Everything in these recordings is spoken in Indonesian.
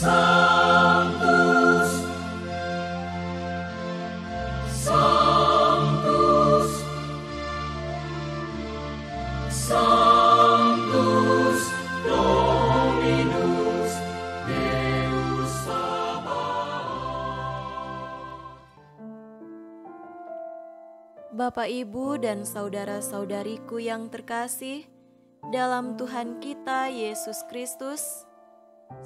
Sanctus, Sanctus, Sanctus Dominus Deus Sabaoth. Bapak, Ibu, dan saudara-saudariku yang terkasih dalam Tuhan kita Yesus Kristus,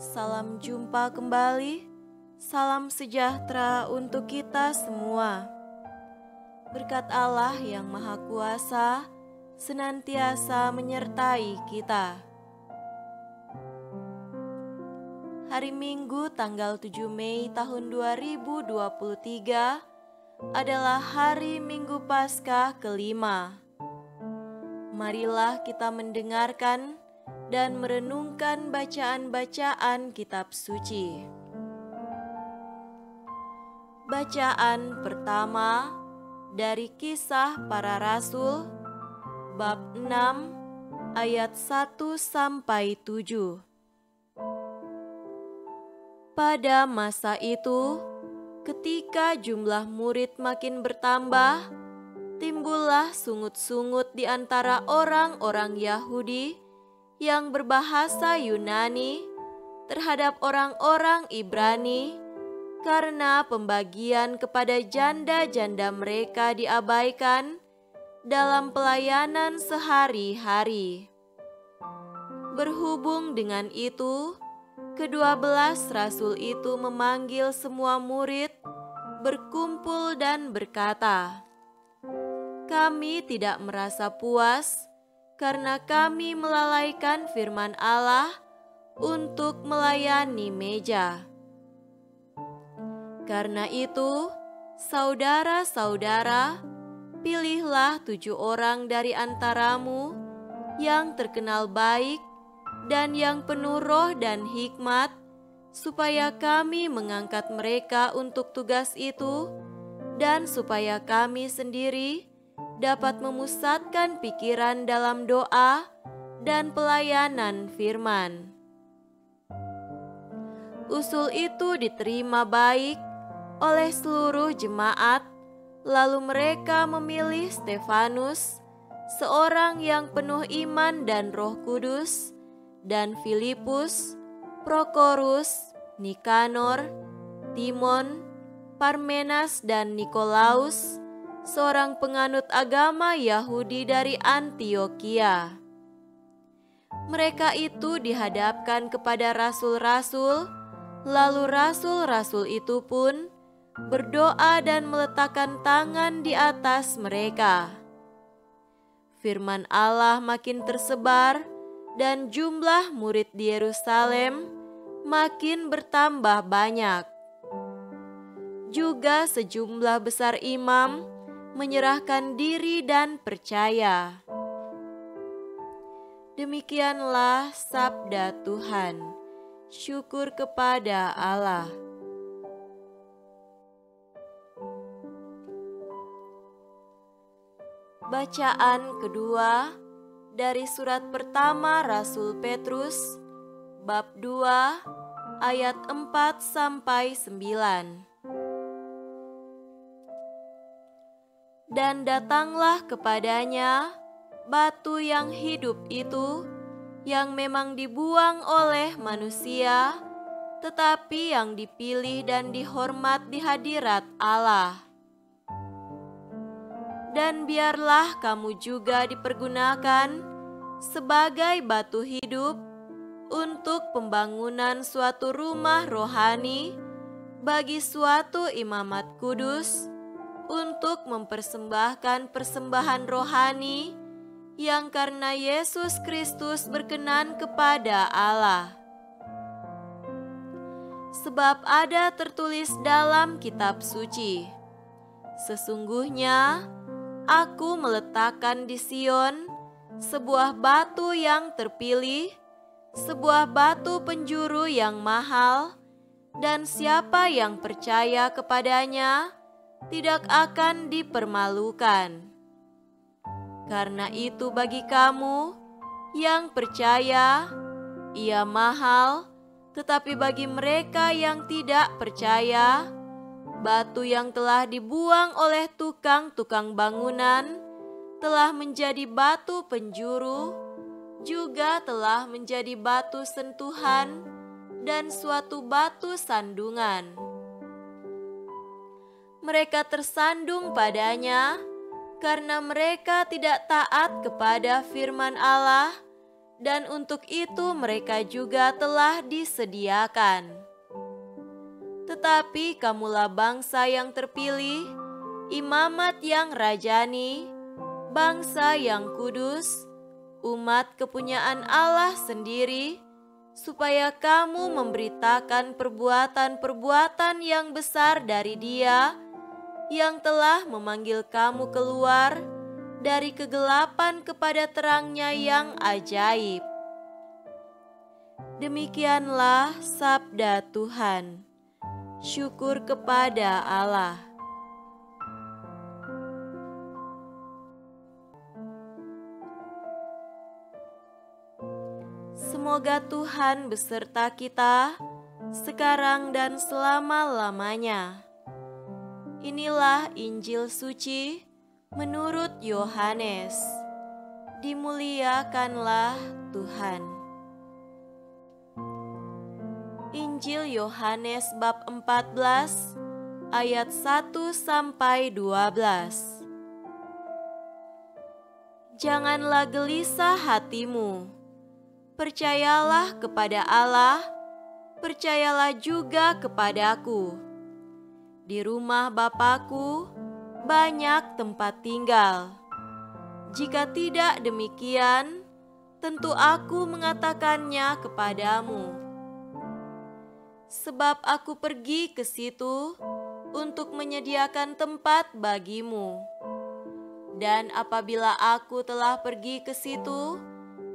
salam jumpa kembali, salam sejahtera untuk kita semua. Berkat Allah yang Maha Kuasa senantiasa menyertai kita. Hari Minggu tanggal 7 Mei tahun 2023 adalah hari Minggu Paskah kelima. Marilah kita mendengarkan dan merenungkan bacaan-bacaan kitab suci. Bacaan pertama dari Kisah Para Rasul bab 6 ayat 1 sampai 7. Pada masa itu, ketika jumlah murid makin bertambah, timbullah sungut-sungut di antara orang-orang Yahudi yang berbahasa Yunani terhadap orang-orang Ibrani, karena pembagian kepada janda-janda mereka diabaikan dalam pelayanan sehari-hari. Berhubung dengan itu, ke-12 rasul itu memanggil semua murid, berkumpul dan berkata, "Kami tidak merasa puas karena kami melalaikan firman Allah untuk melayani meja. Karena itu, saudara-saudara, pilihlah 7 orang dari antaramu yang terkenal baik dan yang penuh roh dan hikmat, supaya kami mengangkat mereka untuk tugas itu, dan supaya kami sendiri dapat memusatkan pikiran dalam doa dan pelayanan firman." Usul itu diterima baik oleh seluruh jemaat, lalu mereka memilih Stefanus, seorang yang penuh iman dan Roh Kudus, dan Filipus, Prokorus, Nikanor, Timon, Parmenas, dan Nikolaus, seorang penganut agama Yahudi dari Antiokhia. Mereka itu dihadapkan kepada rasul-rasul, lalu rasul-rasul itu pun berdoa dan meletakkan tangan di atas mereka. Firman Allah makin tersebar dan jumlah murid di Yerusalem makin bertambah banyak. Juga sejumlah besar imam menyerahkan diri dan percaya. Demikianlah sabda Tuhan. Syukur kepada Allah. Bacaan kedua dari surat pertama Rasul Petrus bab 2 ayat 4 sampai 9. Dan datanglah kepadanya batu yang hidup itu, yang memang dibuang oleh manusia, tetapi yang dipilih dan dihormat di hadirat Allah. Dan biarlah kamu juga dipergunakan sebagai batu hidup untuk pembangunan suatu rumah rohani bagi suatu imamat kudus, untuk mempersembahkan persembahan rohani yang karena Yesus Kristus berkenan kepada Allah. Sebab ada tertulis dalam kitab suci, "Sesungguhnya Aku meletakkan di Sion sebuah batu yang terpilih, sebuah batu penjuru yang mahal, dan siapa yang percaya kepadanya tidak akan dipermalukan. Karena itu bagi kamu yang percaya, ia mahal, Tetapi bagi mereka yang tidak percaya, batu yang telah dibuang oleh tukang-tukang bangunan telah menjadi batu penjuru, juga telah menjadi batu sentuhan dan suatu batu sandungan. Mereka tersandung padanya karena mereka tidak taat kepada firman Allah, dan untuk itu mereka juga telah disediakan. Tetapi kamulah bangsa yang terpilih, imamat yang rajani, bangsa yang kudus, umat kepunyaan Allah sendiri, supaya kamu memberitakan perbuatan-perbuatan yang besar dari Dia yang telah memanggil kamu keluar dari kegelapan kepada terang-Nya yang ajaib. Demikianlah sabda Tuhan. Syukur kepada Allah. Semoga Tuhan beserta kita sekarang dan selama-lamanya. Inilah Injil suci menurut Yohanes. Dimuliakanlah Tuhan. Injil Yohanes bab 14 ayat 1 sampai 12. Janganlah gelisah hatimu. Percayalah kepada Allah, percayalah juga kepadaku. Di rumah Bapa-Ku banyak tempat tinggal. Jika tidak demikian, tentu Aku mengatakannya kepadamu. Sebab Aku pergi ke situ untuk menyediakan tempat bagimu. Dan apabila Aku telah pergi ke situ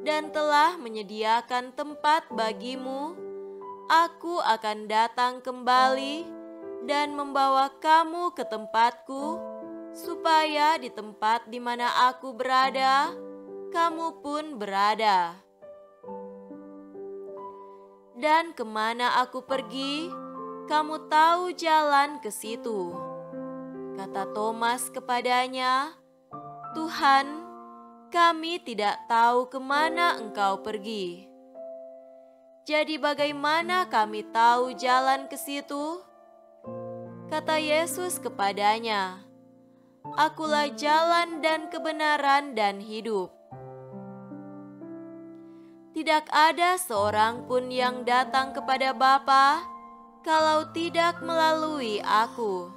dan telah menyediakan tempat bagimu, Aku akan datang kembali dan membawa kamu ke tempatku, supaya di tempat di mana Aku berada, kamu pun berada. Dan kemana Aku pergi, kamu tahu jalan ke situ. Kata Thomas kepadanya, Tuhan, kami tidak tahu kemana Engkau pergi. Jadi bagaimana kami tahu jalan ke situ? Kata Yesus kepadanya, Akulah jalan dan kebenaran dan hidup. Tidak ada seorang pun yang datang kepada Bapa kalau tidak melalui Aku.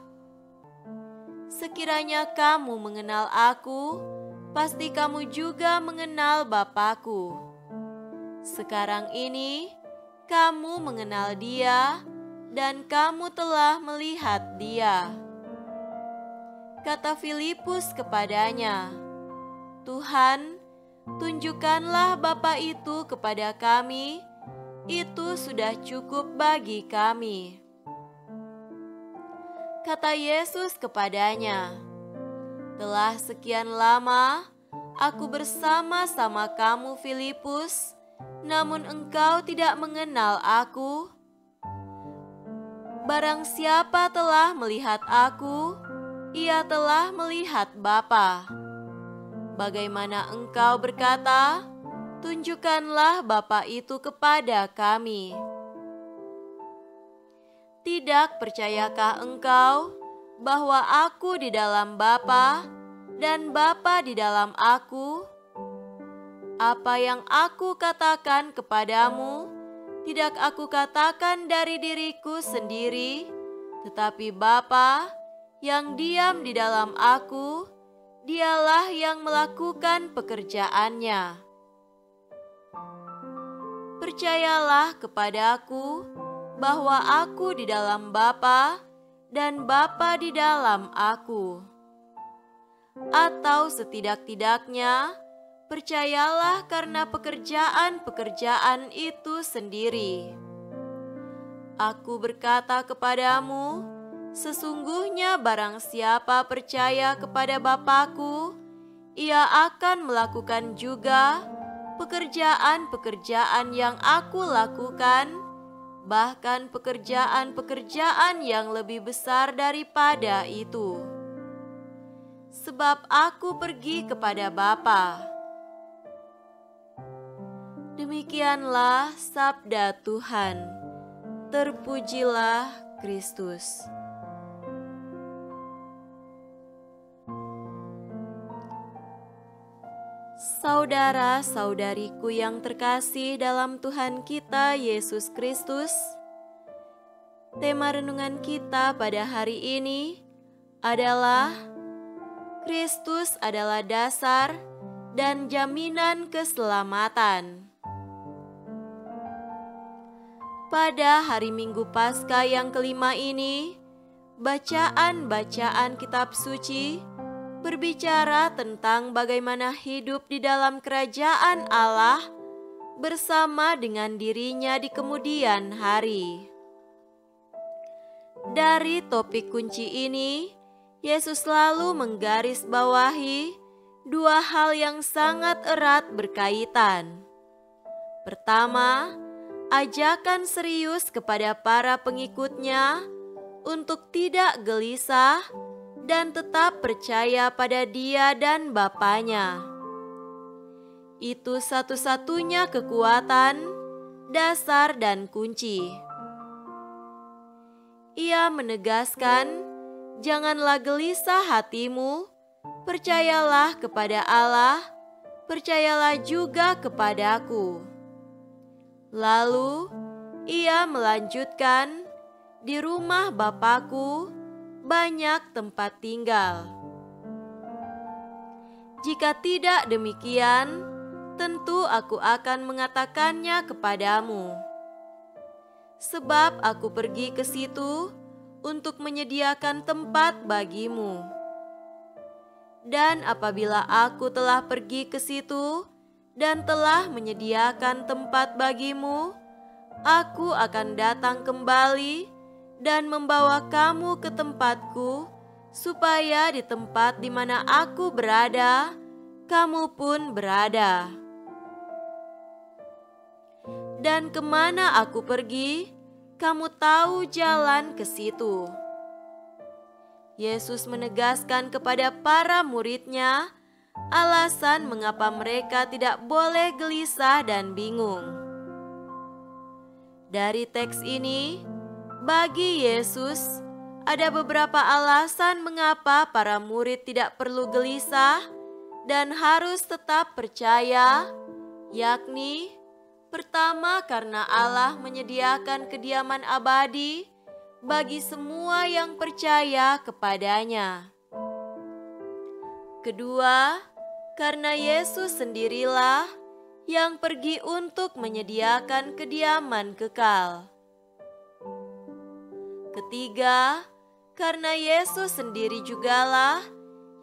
Sekiranya kamu mengenal Aku, pasti kamu juga mengenal Bapa-Ku. Sekarang ini kamu mengenal Dia, dan kamu telah melihat Dia. Kata Filipus kepadanya, Tuhan, tunjukkanlah Bapa itu kepada kami, itu sudah cukup bagi kami. Kata Yesus kepadanya, telah sekian lama Aku bersama-sama kamu Filipus, namun engkau tidak mengenal Aku. Barang siapa telah melihat Aku, ia telah melihat Bapa. Bagaimana engkau berkata, tunjukkanlah Bapa itu kepada kami. Tidak percayakah engkau bahwa Aku di dalam Bapa dan Bapa di dalam Aku? Apa yang Aku katakan kepadamu, tidak Aku katakan dari diriku sendiri, tetapi Bapa yang diam di dalam Aku, Dialah yang melakukan pekerjaannya. Percayalah kepadaku bahwa Aku di dalam Bapa dan Bapa di dalam Aku. Atau setidak-tidaknya, percayalah karena pekerjaan-pekerjaan itu sendiri. Aku berkata kepadamu, sesungguhnya barang siapa percaya kepada Bapa-Ku, ia akan melakukan juga pekerjaan-pekerjaan yang Aku lakukan, bahkan pekerjaan-pekerjaan yang lebih besar daripada itu. Sebab aku pergi kepada Bapa." Demikianlah sabda Tuhan. Terpujilah Kristus. Saudara-saudariku yang terkasih dalam Tuhan kita Yesus Kristus, tema renungan kita pada hari ini adalah Kristus adalah dasar dan jaminan keselamatan. Pada hari Minggu Paskah yang kelima ini, bacaan-bacaan kitab suci berbicara tentang bagaimana hidup di dalam kerajaan Allah bersama dengan dirinya di kemudian hari. Dari topik kunci ini, Yesus selalu menggarisbawahi dua hal yang sangat erat berkaitan. Pertama, ajakan serius kepada para pengikutnya untuk tidak gelisah dan tetap percaya pada Dia dan Bapanya. Itu satu-satunya kekuatan, dasar, dan kunci. Ia menegaskan, "Janganlah gelisah hatimu, percayalah kepada Allah, percayalah juga kepadaku." Lalu, ia melanjutkan, "Di rumah Bapakku banyak tempat tinggal. Jika tidak demikian, tentu aku akan mengatakannya kepadamu. Sebab aku pergi ke situ untuk menyediakan tempat bagimu. Dan apabila aku telah pergi ke situ dan telah menyediakan tempat bagimu, aku akan datang kembali dan membawa kamu ke tempatku, supaya di tempat di mana aku berada, kamu pun berada. Dan kemana aku pergi, kamu tahu jalan ke situ." Yesus menegaskan kepada para murid-Nya alasan mengapa mereka tidak boleh gelisah dan bingung. Dari teks ini, bagi Yesus, ada beberapa alasan mengapa para murid tidak perlu gelisah dan harus tetap percaya, yakni pertama, karena Allah menyediakan kediaman abadi bagi semua yang percaya kepadanya. Kedua, karena Yesus sendirilah yang pergi untuk menyediakan kediaman kekal. Ketiga, karena Yesus sendiri jugalah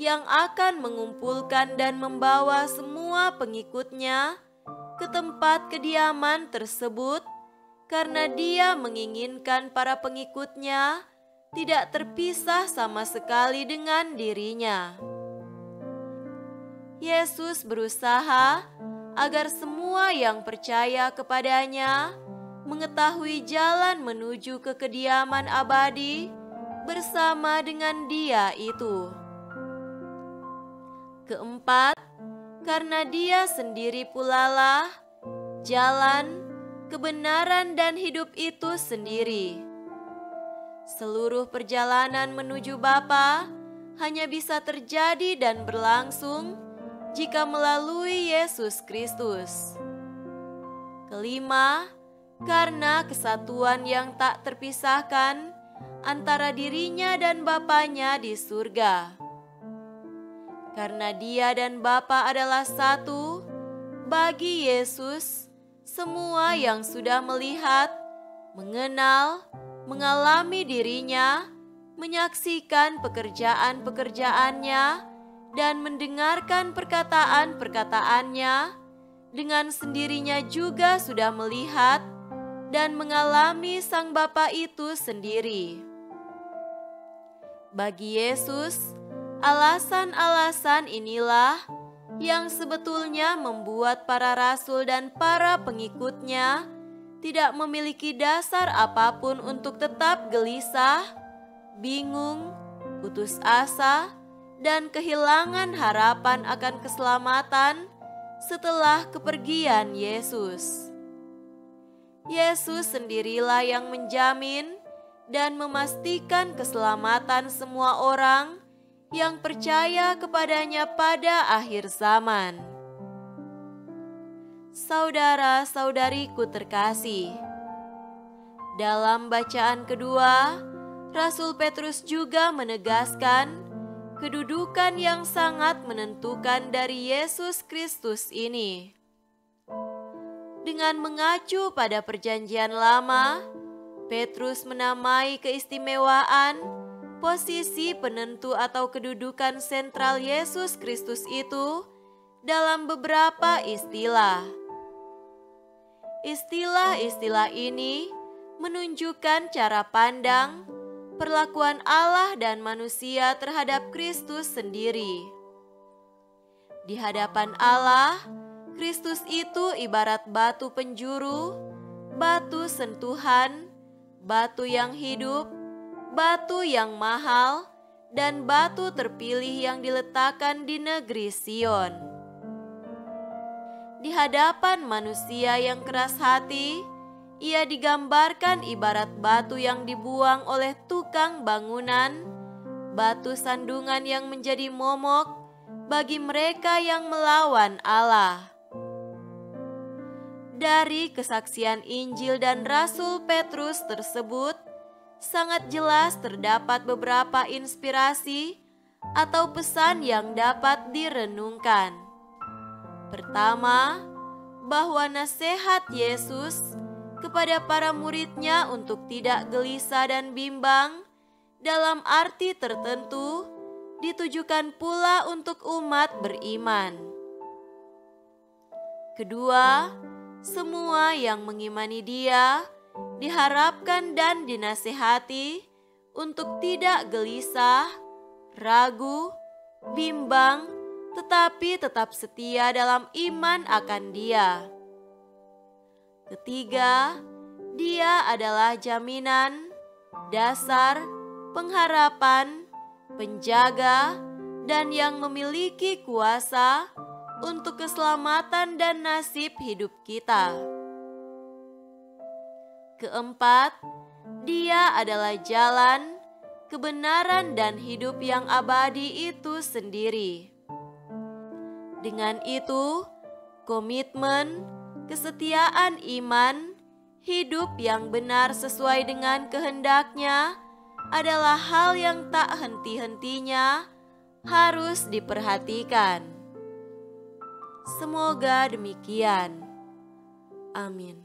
yang akan mengumpulkan dan membawa semua pengikut-Nya ke tempat kediaman tersebut, karena Dia menginginkan para pengikut-Nya tidak terpisah sama sekali dengan dirinya. Yesus berusaha agar semua yang percaya kepadanya mengetahui jalan menuju ke kediaman abadi bersama dengan Dia itu. Keempat, karena Dia sendiri pulalah jalan, kebenaran, dan hidup itu sendiri. Seluruh perjalanan menuju Bapa hanya bisa terjadi dan berlangsung jika melalui Yesus Kristus. Kelima, karena kesatuan yang tak terpisahkan antara dirinya dan Bapanya di surga. Karena Dia dan Bapa adalah satu, bagi Yesus, semua yang sudah melihat, mengenal, mengalami dirinya, menyaksikan pekerjaan-pekerjaannya, dan mendengarkan perkataan-perkataannya, dengan sendirinya juga sudah melihat dan mengalami Sang Bapa itu sendiri. Bagi Yesus, alasan-alasan inilah yang sebetulnya membuat para rasul dan para pengikutnya tidak memiliki dasar apapun untuk tetap gelisah, bingung, putus asa, dan kehilangan harapan akan keselamatan setelah kepergian Yesus. Yesus sendirilah yang menjamin dan memastikan keselamatan semua orang yang percaya kepadanya pada akhir zaman. Saudara-saudariku terkasih, dalam bacaan kedua, Rasul Petrus juga menegaskan kedudukan yang sangat menentukan dari Yesus Kristus ini. Dengan mengacu pada Perjanjian Lama, Petrus menamai keistimewaan posisi penentu atau kedudukan sentral Yesus Kristus itu dalam beberapa istilah. Istilah-istilah ini menunjukkan cara pandang, perlakuan Allah dan manusia terhadap Kristus sendiri. Di hadapan Allah, Kristus itu ibarat batu penjuru, batu sentuhan, batu yang hidup, batu yang mahal, dan batu terpilih yang diletakkan di negeri Sion. Di hadapan manusia yang keras hati, ia digambarkan ibarat batu yang dibuang oleh tukang bangunan, batu sandungan yang menjadi momok bagi mereka yang melawan Allah. Dari kesaksian Injil dan Rasul Petrus tersebut, sangat jelas terdapat beberapa inspirasi atau pesan yang dapat direnungkan. Pertama, bahwa nasihat Yesus kepada para murid-Nya untuk tidak gelisah dan bimbang dalam arti tertentu ditujukan pula untuk umat beriman. Kedua, semua yang mengimani Dia diharapkan dan dinasihati untuk tidak gelisah, ragu, bimbang, tetapi tetap setia dalam iman akan Dia. Ketiga, Dia adalah jaminan, dasar, pengharapan, penjaga, dan yang memiliki kuasa untuk keselamatan dan nasib hidup kita. Keempat, Dia adalah jalan, kebenaran, dan hidup yang abadi itu sendiri. Dengan itu, komitmen, kesetiaan iman, hidup yang benar sesuai dengan kehendak-Nya adalah hal yang tak henti-hentinya harus diperhatikan. Semoga demikian. Amin.